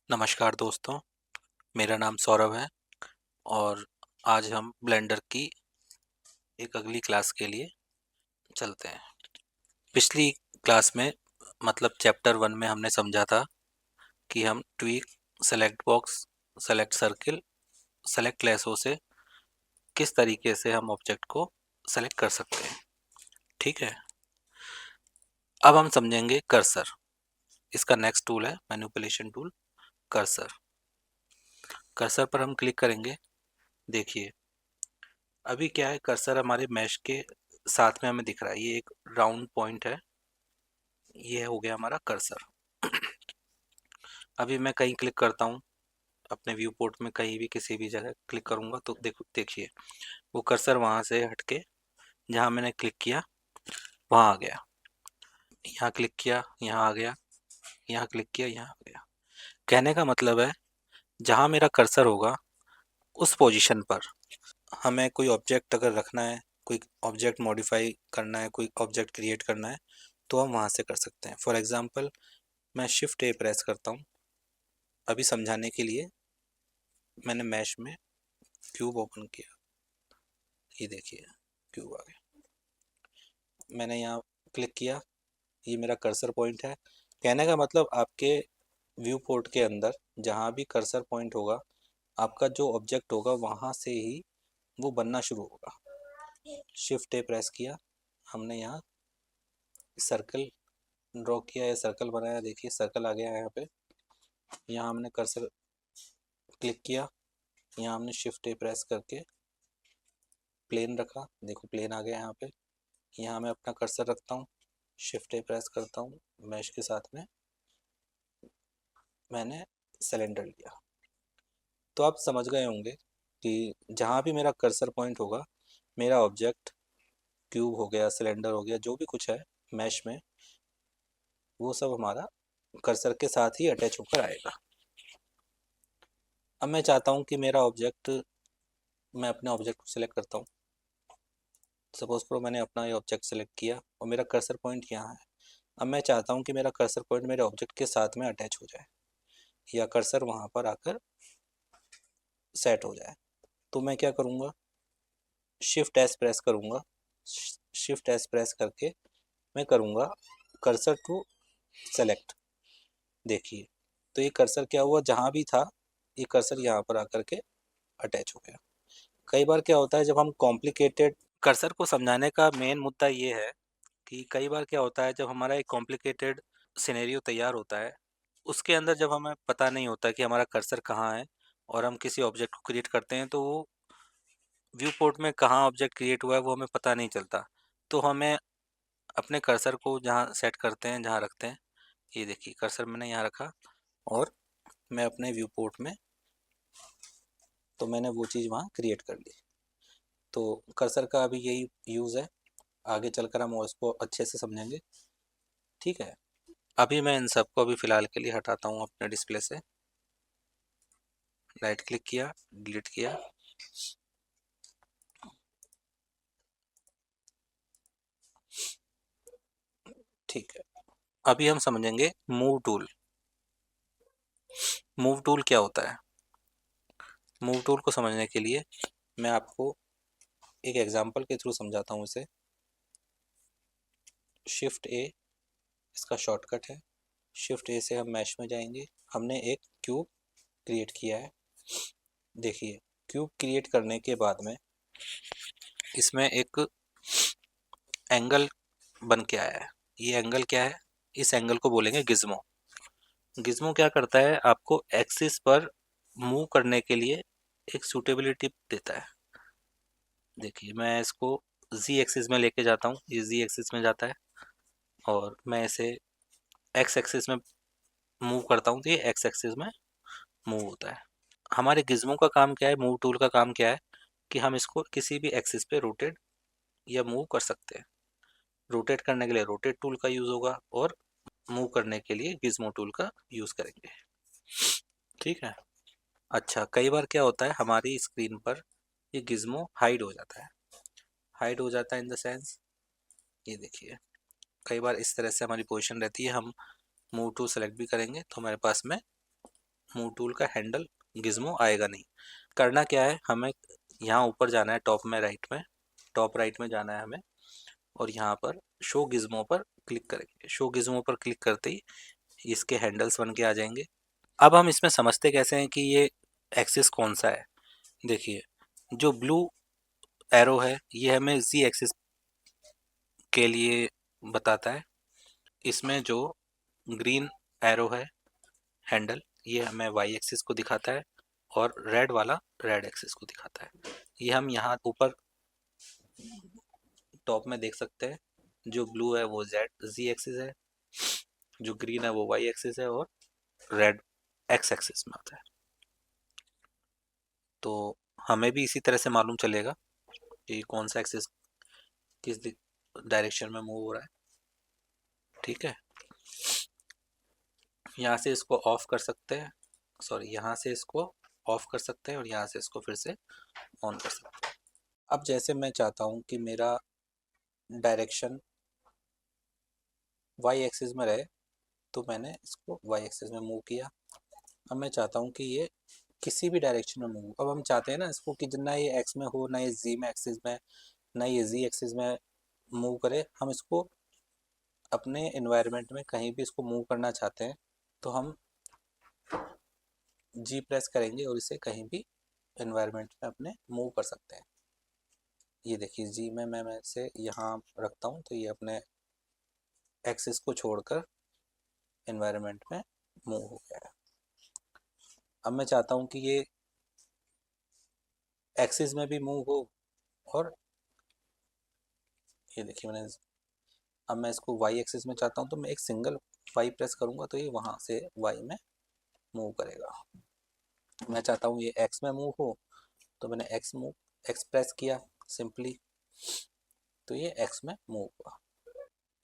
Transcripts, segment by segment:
नमस्कार दोस्तों, मेरा नाम सौरभ है और आज हम ब्लेंडर की एक अगली क्लास के लिए चलते हैं। पिछली क्लास में मतलब चैप्टर 1 में हमने समझा था कि हम tweak, select box, select circle, select lasso से किस तरीके से हम ऑब्जेक्ट को सेलेक्ट कर सकते हैं। ठीक है, अब हम समझेंगे कर्सर। इसका नेक्स्ट टूल है मैनिपुलेशन टूल कर्सर। कर्सर पर हम क्लिक करेंगे। देखिए अभी क्या है, कर्सर हमारे मैश के साथ में हमें दिख रहा है, ये एक राउंड पॉइंट है, ये हो गया हमारा कर्सर। अभी मैं कहीं क्लिक करता हूँ अपने व्यू पोर्ट में, कहीं भी किसी भी जगह क्लिक करूँगा तो देखिए वो कर्सर वहाँ से हटके जहाँ मैंने क्लिक किया वहाँ आ गया, यहाँ क्लिक किया यहाँ आ गया, यहाँ क्लिक किया यहाँ आ गया। कहने का मतलब है जहाँ मेरा कर्सर होगा उस पोजीशन पर हमें कोई ऑब्जेक्ट अगर रखना है, कोई ऑब्जेक्ट मॉडिफाई करना है, कोई ऑब्जेक्ट क्रिएट करना है तो हम वहाँ से कर सकते हैं। फॉर एग्जांपल मैं शिफ्ट ए प्रेस करता हूँ। अभी समझाने के लिए मैंने मैश में क्यूब ओपन किया, ये देखिए क्यूब आ गया। मैंने यहाँ क्लिक किया, ये मेरा कर्सर पॉइंट है। कहने का मतलब आपके व्यू पोर्ट के अंदर जहाँ भी कर्सर पॉइंट होगा, आपका जो ऑब्जेक्ट होगा वहाँ से ही वो बनना शुरू होगा। शिफ्ट ए प्रेस किया, हमने यहाँ सर्कल ड्रॉ किया है, सर्कल बनाया, देखिए सर्कल आ गया है यहाँ पे। यहाँ हमने कर्सर क्लिक किया, यहाँ हमने शिफ्ट ए प्रेस करके प्लेन रखा, देखो प्लेन आ गया यहाँ पे। यहाँ मैं अपना कर्सर रखता हूँ, शिफ्ट ए प्रेस करता हूँ, मैश के साथ में मैंने सिलेंडर लिया। तो आप समझ गए होंगे कि जहाँ भी मेरा कर्सर पॉइंट होगा, मेरा ऑब्जेक्ट क्यूब हो गया, सिलेंडर हो गया, जो भी कुछ है मैश में, वो सब हमारा कर्सर के साथ ही अटैच होकर आएगा। अब मैं चाहता हूँ कि मेरा ऑब्जेक्ट, मैं अपने ऑब्जेक्ट को सिलेक्ट करता हूँ। सपोज करो मैंने अपना ये ऑब्जेक्ट सेलेक्ट किया और मेरा कर्सर पॉइंट यहाँ है। अब मैं चाहता हूँ कि मेरा कर्सर पॉइंट मेरे ऑब्जेक्ट के साथ में अटैच हो जाए या कर्सर वहाँ पर आकर सेट हो जाए। तो मैं क्या करूँगा, शिफ्ट एस प्रेस करूँगा। शिफ्ट एस प्रेस करके मैं करूँगा कर्सर टू सेलेक्ट। देखिए तो ये कर्सर क्या हुआ, जहाँ भी था ये कर्सर यहाँ पर आकर के अटैच हो गया। कई बार क्या होता है जब हम कॉम्प्लिकेटेड, कर्सर को समझाने का मेन मुद्दा ये है कि कई बार क्या होता है जब हमारा एक कॉम्प्लिकेटेड सिनेरियो तैयार होता है, उसके अंदर जब हमें पता नहीं होता कि हमारा कर्सर कहाँ है और हम किसी ऑब्जेक्ट को क्रिएट करते हैं तो वो व्यू पोर्ट में कहाँ ऑब्जेक्ट क्रिएट हुआ है वो हमें पता नहीं चलता। तो हमें अपने कर्सर को जहाँ सेट करते हैं, जहाँ रखते हैं, ये देखिए कर्सर मैंने यहाँ रखा और मैं अपने व्यू पोर्ट में, तो मैंने वो चीज़ वहाँ क्रिएट कर ली। तो कर्सर का अभी यही यूज़ है, आगे चलकर हम उसको अच्छे से समझेंगे। ठीक है, अभी मैं इन सबको अभी फ़िलहाल के लिए हटाता हूँ अपने डिस्प्ले से। राइट क्लिक किया, डिलीट किया। ठीक है, अभी हम समझेंगे मूव टूल। मूव टूल क्या होता है? मूव टूल को समझने के लिए मैं आपको एक एग्जांपल के थ्रू समझाता हूँ इसे। शिफ्ट ए इसका शॉर्टकट है। शिफ्ट ए से हम मैश में जाएंगे। हमने एक क्यूब क्रिएट किया है। देखिए क्यूब क्रिएट करने के बाद में इसमें एक एंगल बन के आया है। ये एंगल क्या है? इस एंगल को बोलेंगे गिज्मो। गिज्मो क्या करता है, आपको एक्सिस पर मूव करने के लिए एक सूटेबिलिटी देता है। देखिए मैं इसको जी एक्सिस में लेके जाता हूँ, ये जी एक्सिस में जाता है और मैं इसे एक्स एक्सिस में मूव करता हूँ तो ये एक्स एक्सिस में मूव होता है। हमारे गिज्मो का काम क्या है, मूव टूल का काम क्या है कि हम इसको किसी भी एक्सिस पे रोटेट या मूव कर सकते हैं। रोटेट करने के लिए रोटेट टूल का यूज़ होगा और मूव करने के लिए गिज्मो टूल का यूज़ करेंगे। ठीक है, अच्छा कई बार क्या होता है हमारी स्क्रीन पर ये गिज्मो हाइड हो जाता है। हाइड हो जाता है इन द सेंस, ये देखिए कई बार इस तरह से हमारी पोजीशन रहती है, हम मूव टू सेलेक्ट भी करेंगे तो हमारे पास में मूव टूल का हैंडल गिज्मो आएगा नहीं। करना क्या है, हमें यहाँ ऊपर जाना है, टॉप राइट में जाना है हमें, और यहाँ पर शो गिज्मो पर क्लिक करेंगे। शो गिज्मो पर क्लिक करते ही इसके हैंडल्स बन के आ जाएंगे। अब हम इसमें समझते कैसे हैं कि ये एक्सिस कौन सा है। देखिए, जो ब्लू एरो है ये हमें जी एक्सिस के लिए बताता है। इसमें जो ग्रीन एरो है हैंडल, ये हमें वाई एक्सिस को दिखाता है, और रेड वाला रेड एक्सिस को दिखाता है। ये हम यहाँ ऊपर टॉप में देख सकते हैं। जो ब्लू है वो जेड जी एक्सिस है, जो ग्रीन है वो वाई एक्सिस है, और रेड एक्स एक्सिस में आता है। तो हमें भी इसी तरह से मालूम चलेगा कि कौन सा एक्सिस किस डायरेक्शन में मूव हो रहा है। ठीक है, यहाँ से इसको ऑफ कर सकते हैं, सॉरी यहाँ से इसको ऑफ कर सकते हैं, और यहाँ से इसको फिर से ऑन कर सकते हैं। अब जैसे मैं चाहता हूँ कि मेरा डायरेक्शन वाई एक्सिस में रहे, तो मैंने इसको वाई एक्सिस में मूव किया। अब मैं चाहता हूँ कि ये किसी भी डायरेक्शन में मूव, अब हम चाहते हैं ना इसको कि ना ये एक्स में हो, ना ये जी में एक्सिस में, ना ये जी एक्सिस में मूव करे। हम इसको अपने एनवायरनमेंट में कहीं भी इसको मूव करना चाहते हैं, तो हम जी प्रेस करेंगे और इसे कहीं भी एनवायरनमेंट में अपने मूव कर सकते हैं। ये देखिए, जी में मैं इसे यहाँ रखता हूँ, तो ये अपने एक्सिस को छोड़कर एनवायरनमेंट में मूव हो गया है। अब मैं चाहता हूँ कि ये एक्सिस में भी मूव हो, और ये देखिए मैंने, अब मैं इसको वाई एक्सिस में चाहता हूँ, तो मैं एक सिंगल वाई प्रेस करूँगा तो ये वहाँ से वाई में मूव करेगा। मैं चाहता हूँ ये एक्स में मूव हो, तो मैंने एक्स प्रेस किया सिंपली, तो ये एक्स में मूव हुआ।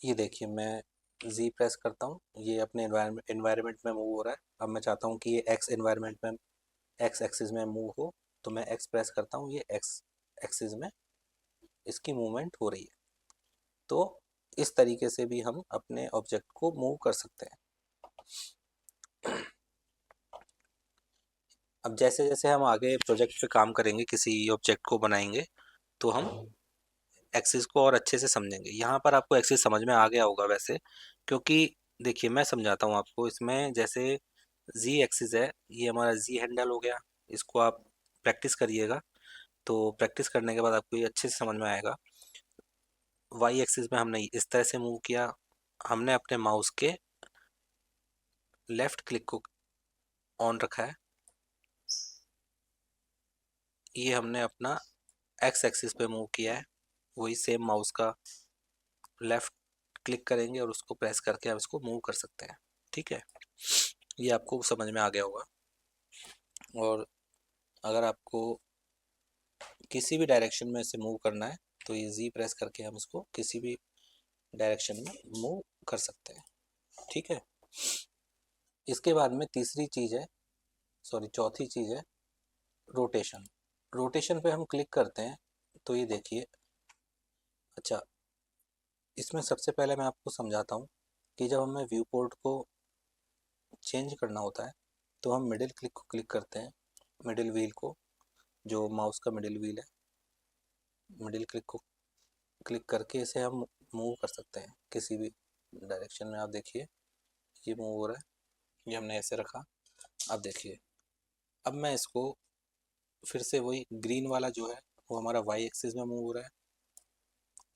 ये देखिए, मैं जी प्रेस करता हूँ, ये अपने एनवायरनमेंट में मूव हो रहा है। अब मैं चाहता हूँ कि ये एक्स एनवायरनमेंट में एक्स एक्सिस में मूव हो, तो मैं एक्स प्रेस करता हूँ, ये एक्स एक्सिस में इसकी मूवमेंट हो रही है। तो इस तरीके से भी हम अपने ऑब्जेक्ट को मूव कर सकते हैं। अब जैसे जैसे हम आगे प्रोजेक्ट पे काम करेंगे, किसी ऑब्जेक्ट को बनाएंगे, तो हम एक्सिस को और अच्छे से समझेंगे। यहाँ पर आपको एक्सिस समझ में आ गया होगा वैसे, क्योंकि देखिए मैं समझाता हूँ आपको। इसमें जैसे जी एक्सिस है, ये हमारा जी हैंडल हो गया। इसको आप प्रैक्टिस करिएगा, तो प्रैक्टिस करने के बाद आपको ये अच्छे से समझ में आएगा। वाई एक्सिस में हमने इस तरह से मूव किया, हमने अपने माउस के लेफ्ट क्लिक को ऑन रखा है, ये हमने अपना एक्स एक्सिस पे मूव किया है। वही सेम माउस का लेफ्ट क्लिक करेंगे और उसको प्रेस करके हम इसको मूव कर सकते हैं। ठीक है, ये आपको समझ में आ गया होगा। और अगर आपको किसी भी डायरेक्शन में इसे मूव करना है, तो ये जी प्रेस करके हम इसको किसी भी डायरेक्शन में मूव कर सकते हैं। ठीक है, इसके बाद में तीसरी चीज़ है, सॉरी चौथी चीज़ है रोटेशन। रोटेशन पे हम क्लिक करते हैं, तो ये देखिए, अच्छा इसमें सबसे पहले मैं आपको समझाता हूँ कि जब हमें व्यू पोर्ट को चेंज करना होता है, तो हम मिडिल क्लिक को क्लिक करते हैं, मिडिल व्हील को, जो माउस का मिडिल व्हील है, मिडिल क्लिक को क्लिक करके इसे हम मूव कर सकते हैं किसी भी डायरेक्शन में। आप देखिए ये मूव हो रहा है, ये हमने ऐसे रखा। अब देखिए, अब मैं इसको फिर से वही ग्रीन वाला जो है वो हमारा वाई एक्सिस में मूव हो रहा है,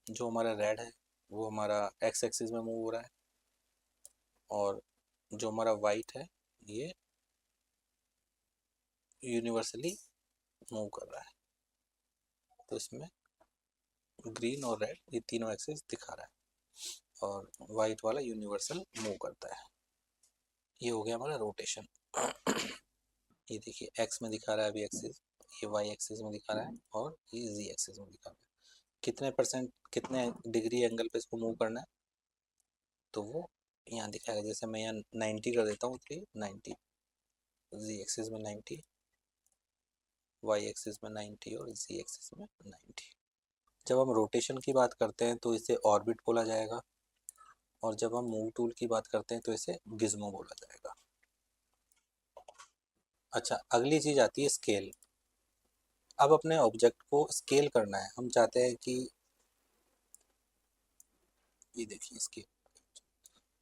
जो हमारा रेड है वो हमारा एक्स एक्सिस में मूव हो रहा है, और जो हमारा वाइट है ये यूनिवर्सली मूव कर रहा है। तो इसमें ग्रीन और रेड ये तीनों एक्सिस दिखा रहा है, और वाइट वाला यूनिवर्सल मूव करता है। ये हो गया हमारा रोटेशन। ये देखिए, एक्स में दिखा रहा है अभी एक्सिस, ये वाई एक्सिस में दिखा रहा है, और ये जी एक्सिस में दिखा रहा है। कितने परसेंट, कितने डिग्री एंगल पे इसको मूव करना है, तो वो यहाँ दिखाएगा। जैसे मैं यहाँ 90 कर देता हूँ, तो ये 90, जी एक्सिस में 90, वाई एक्सिस में 90, और जी एक्सिस में 90। जब हम रोटेशन की बात करते हैं तो इसे ऑर्बिट बोला जाएगा, और जब हम मूव टूल की बात करते हैं तो इसे गिज्मो बोला जाएगा। अच्छा, अगली चीज़ आती है स्केल। अब अपने ऑब्जेक्ट को स्केल करना है। हम चाहते हैं कि ये देखिए स्केल,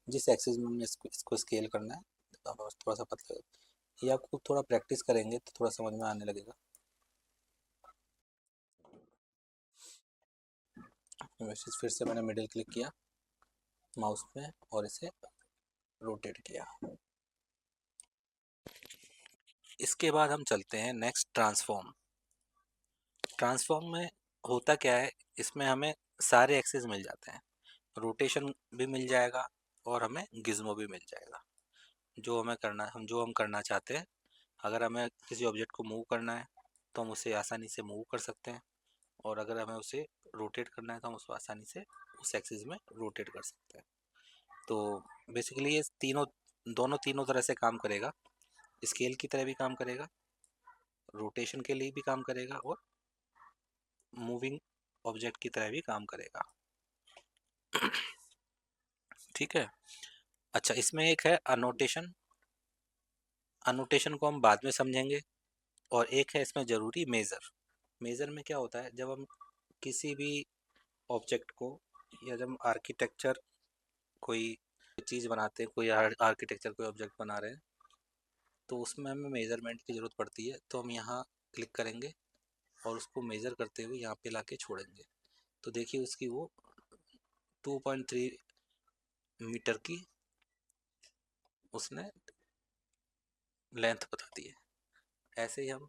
जिस एक्सिस में हमने इसको स्केल करना है, अब थोड़ा सा पतला, ये आपको थोड़ा प्रैक्टिस करेंगे तो थोड़ा समझ में आने लगेगा। वैसे फिर से मैंने मिडिल क्लिक किया माउस में और इसे रोटेट किया। इसके बाद हम चलते हैं नेक्स्ट ट्रांसफॉर्म। ट्रांसफॉर्म में होता क्या है, इसमें हमें सारे एक्सेस मिल जाते हैं, रोटेशन भी मिल जाएगा और हमें गिज्मो भी मिल जाएगा। जो हम करना चाहते हैं, अगर हमें किसी ऑब्जेक्ट को मूव करना है तो हम उसे आसानी से मूव कर सकते हैं, और अगर हमें उसे रोटेट करना है तो हम उसको आसानी से उस एक्सिस में रोटेट कर सकते हैं। तो बेसिकली ये तीनों तरह से काम करेगा। स्केल की तरह भी काम करेगा, रोटेशन के लिए भी काम करेगा, और मूविंग ऑब्जेक्ट की तरह भी काम करेगा। ठीक है। अच्छा, इसमें एक है अनोटेशन। अनोटेशन को हम बाद में समझेंगे। और एक है इसमें ज़रूरी मेज़र। मेज़र में क्या होता है, जब हम किसी भी ऑब्जेक्ट को, या जब आर्किटेक्चर कोई चीज़ बनाते हैं, कोई आर्किटेक्चर कोई ऑब्जेक्ट बना रहे हैं, तो उसमें हमें मेज़रमेंट की ज़रूरत पड़ती है। तो हम यहाँ क्लिक करेंगे और उसको मेज़र करते हुए यहाँ पे लाके छोड़ेंगे। तो देखिए उसकी वो 2.3 मीटर की उसने लेंथ बता दी है। ऐसे ही हम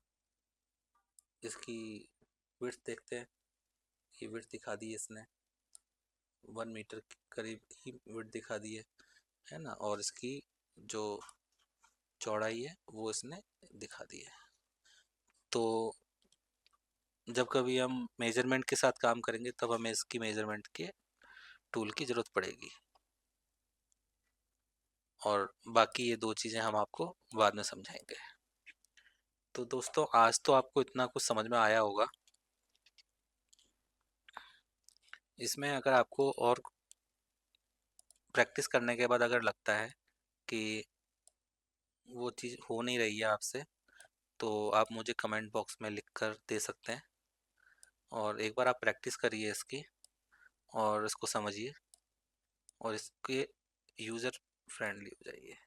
इसकी विड्थ देखते हैं, ये विड्थ दिखा दी है इसने, 1 मीटर के करीब ही विड्थ दिखा दी है ना। और इसकी जो चौड़ाई है वो इसने दिखा दी है। तो जब कभी हम मेजरमेंट के साथ काम करेंगे तब हमें इसकी मेजरमेंट के टूल की ज़रूरत पड़ेगी। और बाकी ये दो चीज़ें हम आपको बाद में समझाएंगे। तो दोस्तों, आज तो आपको इतना कुछ समझ में आया होगा। इसमें अगर आपको और प्रैक्टिस करने के बाद अगर लगता है कि वो चीज़ हो नहीं रही है आपसे, तो आप मुझे कमेंट बॉक्स में लिख कर दे सकते हैं। और एक बार आप प्रैक्टिस करिए इसकी, और इसको समझिए, और इसके यूज़र फ्रेंडली हो जाइए।